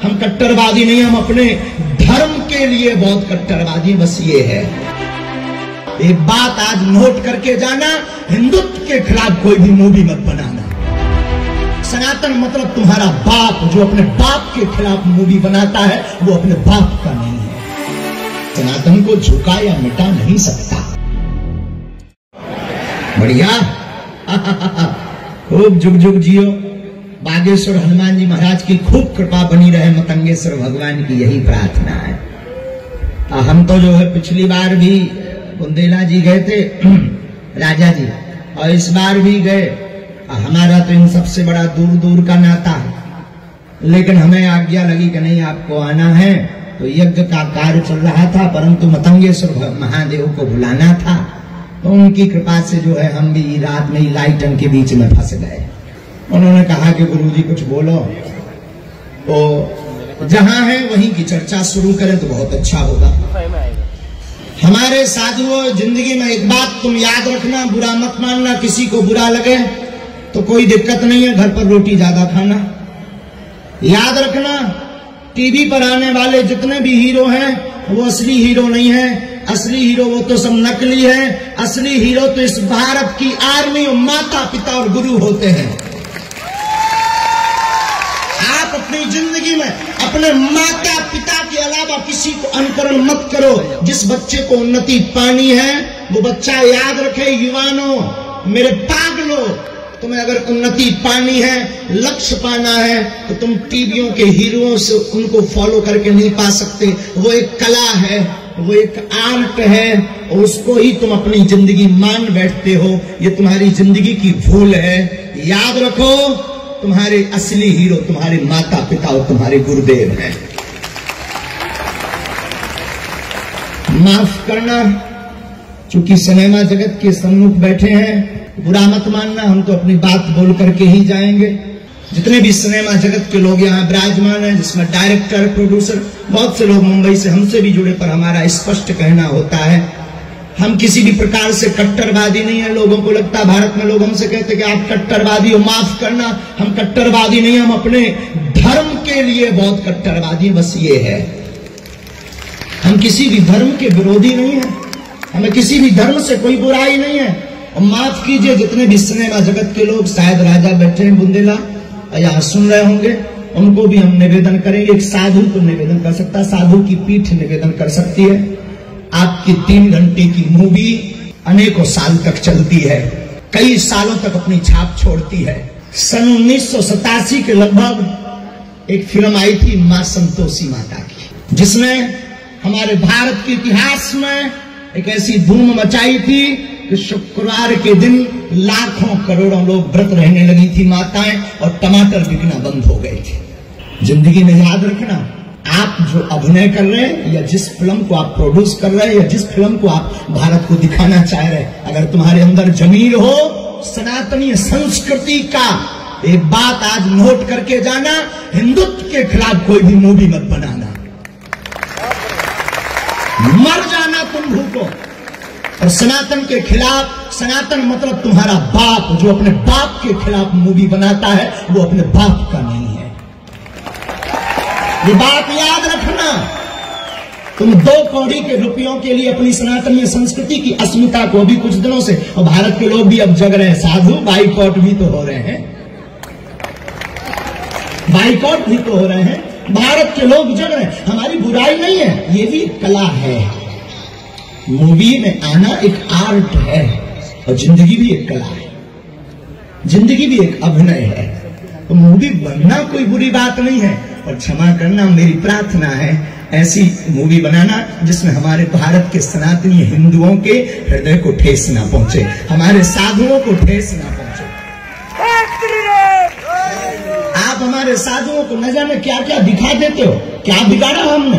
हम कट्टरवादी नहीं, हम अपने धर्म के लिए बहुत कट्टरवादी, बस ये है। एक बात आज नोट करके जाना, हिंदुत्व के खिलाफ कोई भी मूवी मत बनाना। सनातन मतलब तुम्हारा बाप, जो अपने बाप के खिलाफ मूवी बनाता है वो अपने बाप का नहीं है। सनातन को झुका या मिटा नहीं सकता। बढ़िया खूब जुग जुग जियो। बागेश्वर हनुमान जी महाराज की खूब कृपा बनी रहे, मतंगेश्वर भगवान की यही प्रार्थना है। हम तो जो है पिछली बार भी बुंदेला जी गए थे राजा जी, और इस बार भी गए। हमारा तो इन सबसे बड़ा दूर दूर का नाता है, लेकिन हमें आज्ञा लगी कि नहीं आपको आना है। तो यज्ञ का कार्य चल रहा था, परंतु मतंगेश्वर महादेव को बुलाना था, तो उनकी कृपा से जो है हम भी रात में ही लाइटन के बीच में फंस गए। उन्होंने कहा कि गुरुजी कुछ बोलो, तो जहां है वहीं की चर्चा शुरू करें तो बहुत अच्छा होगा। हमारे साधुओं, जिंदगी में एक बात तुम याद रखना, बुरा मत मानना, किसी को बुरा लगे तो कोई दिक्कत नहीं है, घर पर रोटी ज्यादा खाना। याद रखना, टीवी पर आने वाले जितने भी हीरो हैं वो असली हीरो नहीं है। असली हीरो वो तो सब नकली है। असली हीरो तो इस भारत की आर्मी और माता पिता और गुरु होते हैं। आप अपनी जिंदगी में अपने माता पिता के अलावा किसी को अनुकरण मत करो। जिस बच्चे को उन्नति पानी है वो बच्चा याद रखे, युवानों, मेरे पागलों, तुम्हें अगर उन्नति पानी है, लक्ष्य पाना है, तो तुम टीवियों के हीरोओं से उनको फॉलो करके नहीं पा सकते। वो एक कला है, वो एक आर्ट है, और उसको ही तुम अपनी जिंदगी मान बैठते हो। ये तुम्हारी जिंदगी की भूल है। याद रखो, तुम्हारे असली हीरो तुम्हारे माता पिता और तुम्हारे गुरुदेव हैं। माफ करना, चूंकि सिनेमा जगत के सम्मुख बैठे हैं, बुरा मत मानना, हम तो अपनी बात बोल करके ही जाएंगे। जितने भी सिनेमा जगत के लोग यहाँ विराजमान हैं, जिसमें डायरेक्टर, प्रोड्यूसर, बहुत से लोग मुंबई से हमसे भी जुड़े, पर हमारा स्पष्ट कहना होता है, हम किसी भी प्रकार से कट्टरवादी नहीं है। लोगों को लगता है भारत में लोग हमसे कहते कि आप कट्टरवादी हो। माफ करना, हम कट्टरवादी नहीं, हम अपने धर्म के लिए बहुत कट्टरवादी, बस ये है। हम किसी भी धर्म के विरोधी नहीं है, हमें किसी भी धर्म से कोई बुराई नहीं है। और माफ कीजिए, जितने भी सिनेमा जगत के लोग, शायद राजा बैठे हैं बुंदेला यहाँ सुन रहे होंगे, उनको भी हम निवेदन करेंगे। एक साधु तो निवेदन कर सकता है, साधु की पीठ निवेदन कर सकती है। आपकी 3 घंटे की मूवी अनेकों साल तक चलती है, कई सालों तक अपनी छाप छोड़ती है। सन 1987 के लगभग एक फिल्म आई थी मां संतोषी माता की, जिसमें हमारे भारत के इतिहास में एक ऐसी धूम मचाई थी कि शुक्रवार के दिन लाखों करोड़ों लोग व्रत रहने लगी थी माताएं, और टमाटर बिकना बंद हो गए थे। जिंदगी में याद रखना, आप जो अभिनय कर रहे हैं, या जिस फिल्म को आप प्रोड्यूस कर रहे हैं, या जिस फिल्म को आप भारत को दिखाना चाह रहे हैं, अगर तुम्हारे अंदर जमीन हो सनातनी संस्कृति का, एक बात आज नोट करके जाना, हिंदुत्व के खिलाफ कोई भी मूवी मत बनाना। मर जाना तुम भूखो। और सनातन के खिलाफ, सनातन मतलब तुम्हारा बाप, जो अपने बाप के खिलाफ मूवी बनाता है वो अपने बाप का नहीं है। ये बात याद रखना। तुम 2 कौड़ी के रुपयों के लिए अपनी सनातनीय संस्कृति की अस्मिता को भी कुछ दिनों से, और भारत के लोग भी अब जग रहे हैं, साधु बाइकआउट भी तो हो रहे हैं, बाइकआउट भी तो हो रहे हैं, भारत के लोग जग रहे हैं। हमारी बुराई नहीं है, ये भी कला है। मूवी में आना एक आर्ट है, और जिंदगी भी एक कला है, जिंदगी भी एक अभिनय है। तो मूवी बनना कोई बुरी बात नहीं है, और क्षमा करना, मेरी प्रार्थना है ऐसी मूवी बनाना जिसमें हमारे भारत के सनातनी हिंदुओं के हृदय को ठेस ना पहुंचे, हमारे साधुओं को ठेस ना पहुंचे। आप हमारे साधुओं को न जाने क्या क्या दिखा देते हो, क्या बिगाड़ा हमने?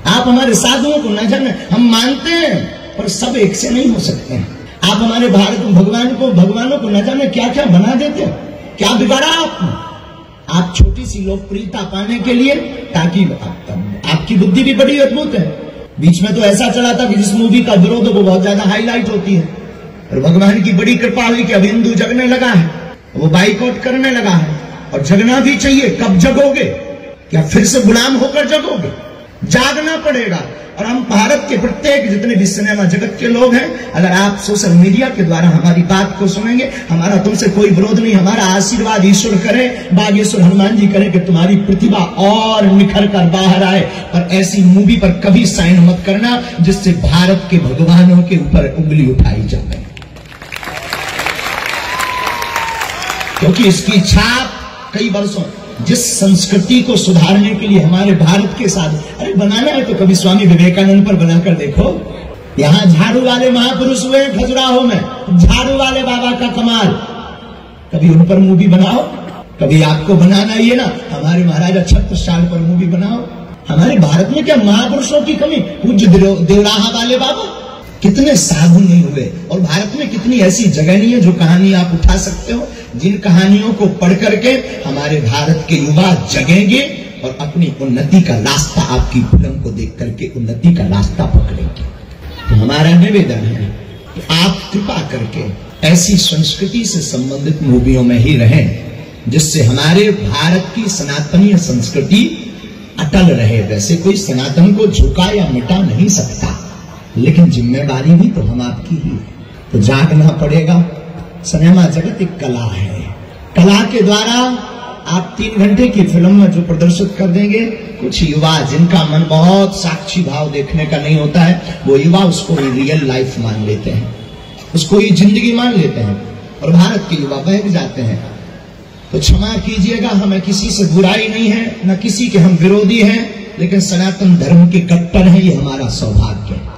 आप हमारे साधुओं को न जाने, हम मानते हैं पर सब एक से नहीं हो सकते हैं। आप हमारे भारत भगवानों को न जाने क्या क्या बना देते हो, क्या बिगाड़ा आपने? आप छोटी सी लोकप्रियता पाने के लिए, ताकि आपकी बुद्धि भी बड़ी अद्भुत है। बीच में तो ऐसा चला था कि जिस मूवी का विरोध वो बहुत ज्यादा हाईलाइट होती है, और भगवान की बड़ी कृपा हुई कि अब हिंदू जगने लगा है, वो बाइकआउट करने लगा है, और जगना भी चाहिए। कब जगोगे? क्या फिर से गुलाम होकर जगोगे? जागना पड़ेगा। और हम भारत के प्रत्येक जितने भी सिनेमा जगत के लोग हैं, अगर आप सोशल मीडिया के द्वारा हमारी बात को सुनेंगे, हमारा तुमसे कोई विरोध नहीं, हमारा आशीर्वाद ईश्वर करे, बागेश्वर हनुमान जी करे कि तुम्हारी प्रतिभा और निखर कर बाहर आए। पर ऐसी मूवी पर कभी साइन मत करना जिससे भारत के भगवानों के ऊपर उंगली उठाई जाए, क्योंकि इसकी छाप कई वर्षों, जिस संस्कृति को सुधारने के लिए हमारे भारत के साथ, अरे बनाना है तो कभी स्वामी विवेकानंद पर बनाकर देखो। यहाँ झाड़ू वाले महापुरुष हुए खजुराहो में, झाड़ू वाले बाबा का कमाल, कभी उन पर मूवी बनाओ। कभी आपको बनाना ही है ना, हमारे महाराजा छत्रसाल पर मूवी बनाओ। हमारे भारत में क्या महापुरुषों की कमी? पूज्य देवराहा वाले बाबा कितने साधु नहीं हुए, और भारत में कितनी ऐसी जगह नहीं है जो कहानी आप उठा सकते हो, जिन कहानियों को पढ़ करके हमारे भारत के युवा जगेंगे और अपनी उन्नति का रास्ता, आपकी फिल्म को देख करके उन्नति का रास्ता पकड़ेंगे। तो हमारा निवेदन है कि आप कृपा करके ऐसी संस्कृति से संबंधित मूवियों में ही रहें जिससे हमारे भारत की सनातनीय संस्कृति अटल रहे। वैसे कोई सनातन को झुका या मिटा नहीं सकता, लेकिन जिम्मेदारी भी तो हम आपकी ही है, तो जागना पड़ेगा। सिनेमा जगत एक कला है, कला के द्वारा आप 3 घंटे की फिल्म में जो प्रदर्शित कर देंगे, कुछ युवा जिनका मन बहुत साक्षी भाव देखने का नहीं होता है, वो युवा उसको ही रियल लाइफ मान लेते हैं, उसको ही जिंदगी मान लेते हैं, और भारत के युवा बहक जाते हैं। तो क्षमा कीजिएगा, हमें किसी से बुराई नहीं है, न किसी के हम विरोधी हैं, लेकिन सनातन धर्म के कट्टर हैं, ये हमारा सौभाग्य है।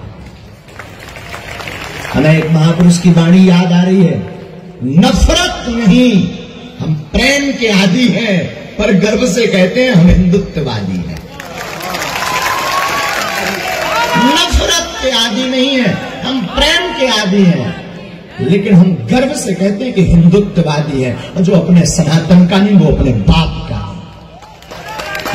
हमें एक महापुरुष की वाणी याद आ रही है, नफरत नहीं, हम प्रेम के आदी हैं, पर गर्व से कहते हैं हम हिंदुत्ववादी हैं। नफरत के आदी नहीं है, हम प्रेम के आदी हैं, लेकिन हम गर्व से कहते हैं कि हिंदुत्ववादी है, और जो अपने सनातन का नहीं वो अपने बाप का है।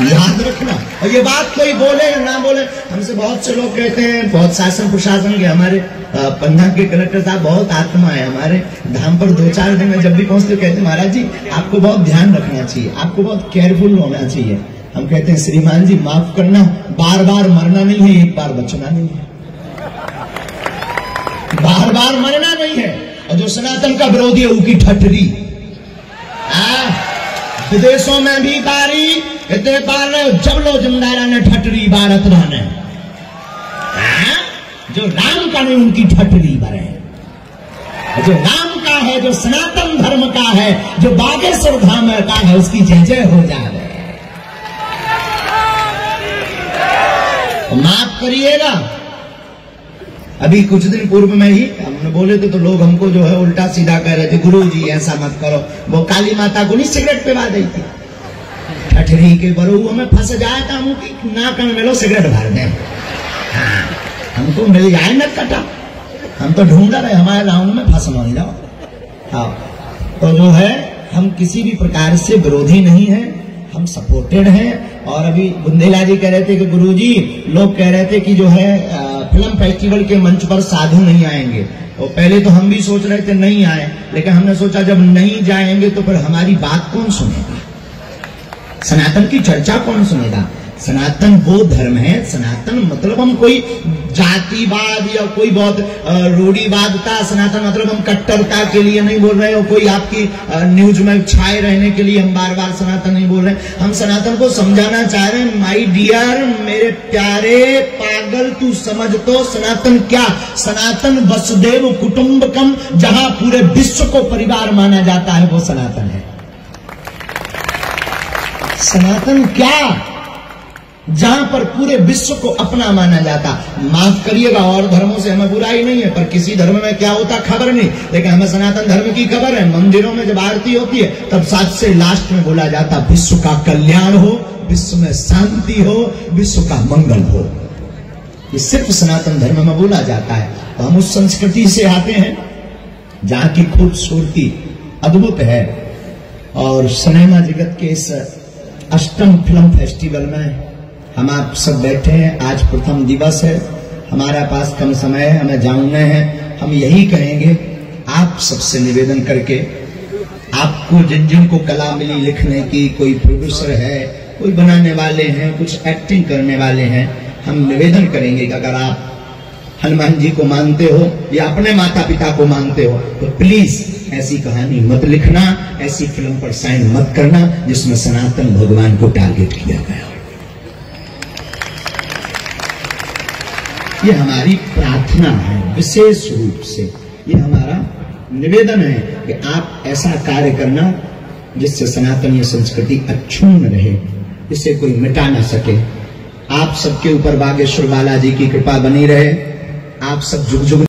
याद रखना। और ये बात कोई बोले या ना बोले, हमसे बहुत से लोग कहते हैं, बहुत शासन प्रशासन के, हमारे पन्ना के कलेक्टर साहब बहुत आत्मा है, हमारे धाम पर 2-4 दिन में जब भी पहुंचते कहते हैं महाराज जी आपको बहुत ध्यान रखना चाहिए, आपको बहुत केयरफुल होना चाहिए। हम कहते हैं श्रीमान जी माफ करना, बार बार मरना नहीं है, एक बार बचना नहीं है, बार बार मरना नहीं है। और जो सनातन का विरोधी है उसकी ठटरी, विदेशों में भी बारी इतने बार जब लो जमदारा ने ठटरी भारत रहने, जो राम का नहीं उनकी ठटरी भरे, जो राम का है, जो सनातन धर्म का है, जो बागेश्वर धाम का है, उसकी जय जय हो जाए। तो माफ करिएगा, अभी कुछ दिन पूर्व में ही हमने बोले थे तो लोग हमको जो है उल्टा सीधा कह रहे थे, गुरु जी ऐसा मत करो, वो काली माता को नहीं सिगरेट पिला दी थी, ठठरी के बरुओं में फंस जाए था, मुंह नाक में लो सिगरेट भर दें। हाँ, हमको मिल जाए न कटा, हम तो ढूंढ रहे हमारे राउंड में फंस नहीं जाओ। हाँ, तो जो है हम किसी भी प्रकार से विरोधी नहीं है, हम सपोर्टेड हैं। और अभी बुंदेला जी कह रहे थे कि गुरुजी लोग कह रहे थे कि जो है फिल्म फेस्टिवल के मंच पर साधु नहीं आएंगे, और पहले तो हम भी सोच रहे थे नहीं आए, लेकिन हमने सोचा जब नहीं जाएंगे तो फिर हमारी बात कौन सुनेगा, सनातन की चर्चा कौन सुनेगा। सनातन वो धर्म है, सनातन मतलब हम कोई जातिवाद या कोई बहुत रूढ़िवादता, सनातन मतलब हम कट्टरता के लिए नहीं बोल रहे हो, कोई आपकी न्यूज में छाए रहने के लिए हम बार बार सनातन नहीं बोल रहे, हम सनातन को समझाना चाह रहे हैं। माय डियर, मेरे प्यारे पागल, तू समझ तो सनातन क्या, सनातन वसुदेव कुटुंबकम, जहां पूरे विश्व को परिवार माना जाता है वो सनातन है। सनातन क्या, जहां पर पूरे विश्व को अपना माना जाता। माफ करिएगा, और धर्मों से हमें बुराई नहीं है, पर किसी धर्म में क्या होता खबर नहीं, लेकिन हमें सनातन धर्म की खबर है। मंदिरों में जब आरती होती है तब साथ से लास्ट में बोला जाता विश्व का कल्याण हो, विश्व में शांति हो, विश्व का मंगल हो। ये सिर्फ सनातन धर्म में बोला जाता है। तो हम उस संस्कृति से आते हैं जहां की खूबसूरती अद्भुत है। और सिनेमा जगत के इस 8म फिल्म फेस्टिवल में हम आप सब बैठे हैं। आज प्रथम दिवस है, हमारा पास कम समय है, हमें जानना है। हम यही कहेंगे आप सबसे निवेदन करके, आपको जिन जिन को कला मिली लिखने की, कोई प्रोड्यूसर है, कोई बनाने वाले हैं, कुछ एक्टिंग करने वाले हैं, हम निवेदन करेंगे कि अगर आप हनुमान जी को मानते हो या अपने माता पिता को मानते हो तो प्लीज ऐसी कहानी मत लिखना, ऐसी फिल्म पर साइन मत करना जिसमें सनातन भगवान को टारगेट किया गया हो। ये हमारी प्रार्थना है, विशेष रूप से ये हमारा निवेदन है कि आप ऐसा कार्य करना जिससे सनातनीय संस्कृति अक्षुण्ण रहे, इसे कोई मिटा ना सके। आप सबके ऊपर बागेश्वर बालाजी की कृपा बनी रहे। आप सब जुग जुग